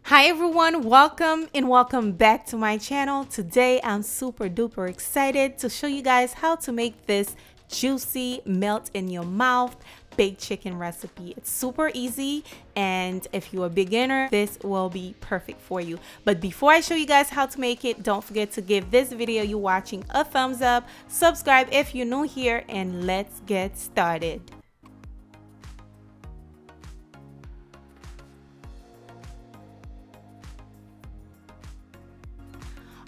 Hi everyone, welcome back to my channel. Today I'm super duper excited to show you guys how to make this juicy melt in your mouth baked chicken recipe. It's super easy, and if you're a beginner, this will be perfect for you. But before I show you guys how to make it, don't forget to give this video you're watching a thumbs up, subscribe if you're new here, and let's get started.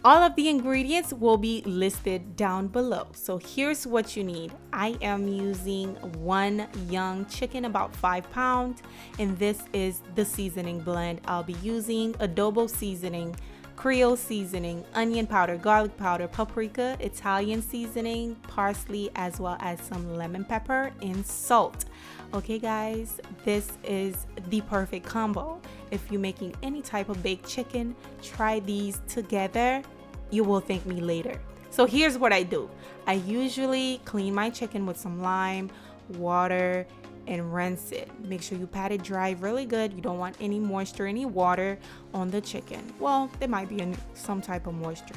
All of the ingredients will be listed down below. So here's what you need. I am using one young chicken, about 5 pounds, and this is the seasoning blend. I'll be using adobo seasoning, Creole seasoning, onion powder, garlic powder, paprika, Italian seasoning, parsley, as well as some lemon pepper and salt. Okay guys, this is the perfect combo. If you're making any type of baked chicken, try these together. You will thank me later. So here's what I do. I usually clean my chicken with some lime, water, and rinse it. Make sure you pat it dry really good. You don't want any moisture, any water on the chicken. Well, there might be some type of moisture.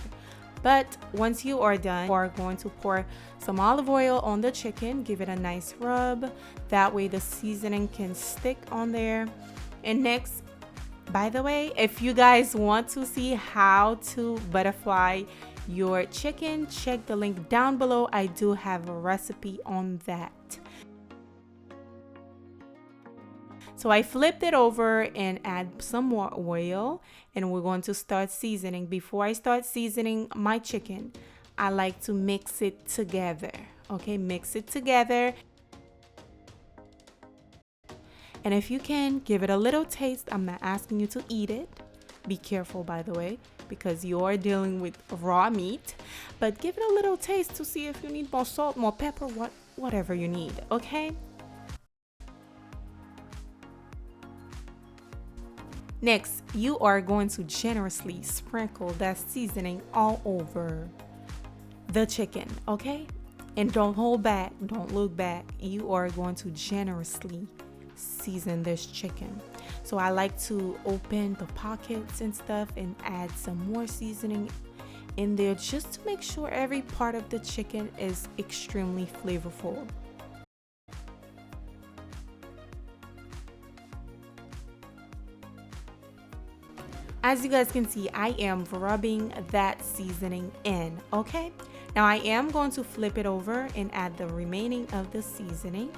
But once you are done, you are going to pour some olive oil on the chicken. Give it a nice rub. That way the seasoning can stick on there. And next, by the way, if you guys want to see how to butterfly your chicken, check the link down below. I do have a recipe on that. So I flipped it over and add some more oil, and we're going to start seasoning. Before I start seasoning my chicken, I like to mix it together. Okay, mix it together. And if you can, give it a little taste. I'm not asking you to eat it. Be careful, by the way, because you're dealing with raw meat. But give it a little taste to see if you need more salt, more pepper, whatever you need, okay? Next, you are going to generously sprinkle that seasoning all over the chicken, okay? And don't hold back, don't look back. You are going to generously season this chicken. So I like to open the pockets and stuff and add some more seasoning in there just to make sure every part of the chicken is extremely flavorful. As you guys can see, I am rubbing that seasoning in, okay? Now I am going to flip it over and add the remaining of the seasoning.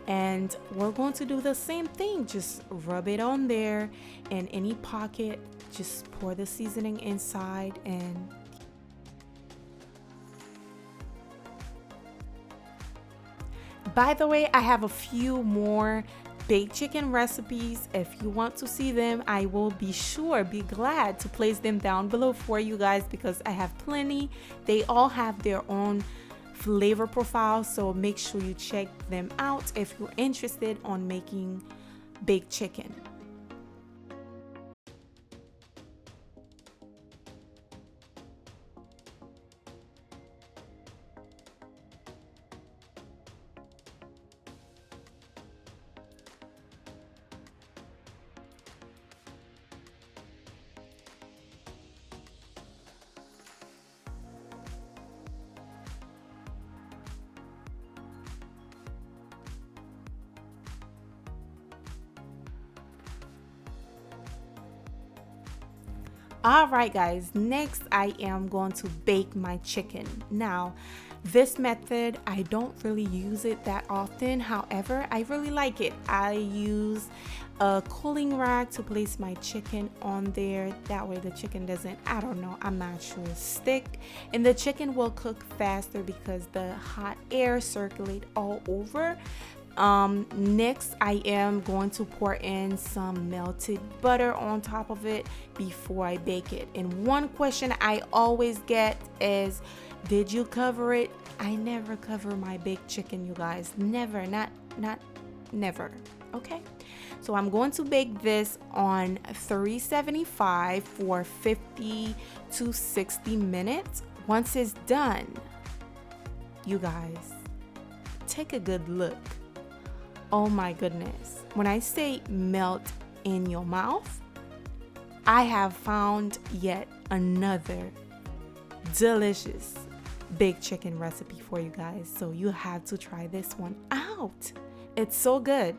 And we're going to do the same thing. Just rub it on there, in any pocket, just pour the seasoning inside. And by the way, I have a few more baked chicken recipes. If you want to see them, I will be glad to place them down below for you guys, because I have plenty. They all have their own flavor profile, so make sure you check them out if you're interested on making baked chicken. Alright guys, next I am going to bake my chicken. Now this method, I don't really use it that often, however I really like it. I use a cooling rack to place my chicken on there. That way the chicken doesn't, I'm not sure, stick, and the chicken will cook faster because the hot air circulate all over. Next I am going to pour in some melted butter on top of it before I bake it. And one question I always get is, did you cover it? I never cover my baked chicken, you guys. Never, never. Okay, so I'm going to bake this on 375 for 50 to 60 minutes. Once it's done, you guys, take a good look. Oh my goodness. When I say melt in your mouth, I have found yet another delicious big chicken recipe for you guys, so you have to try this one out. It's so good.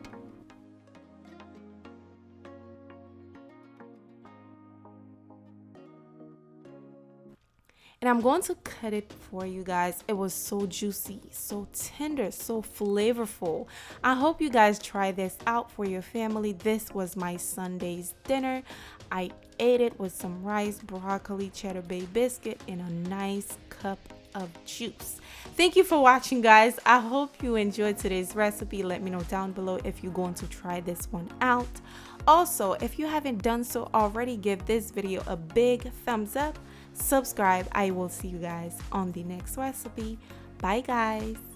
And I'm going to cut it for you guys. It was so juicy, so tender, so flavorful. I hope you guys try this out for your family. This was my Sunday's dinner. I ate it with some rice, broccoli, cheddar bay biscuit, and a nice cup of juice. Thank you for watching, guys. I hope you enjoyed today's recipe. Let me know down below if you're going to try this one out. Also, if you haven't done so already, give this video a big thumbs up. Subscribe. I will see you guys on the next recipe. Bye, guys.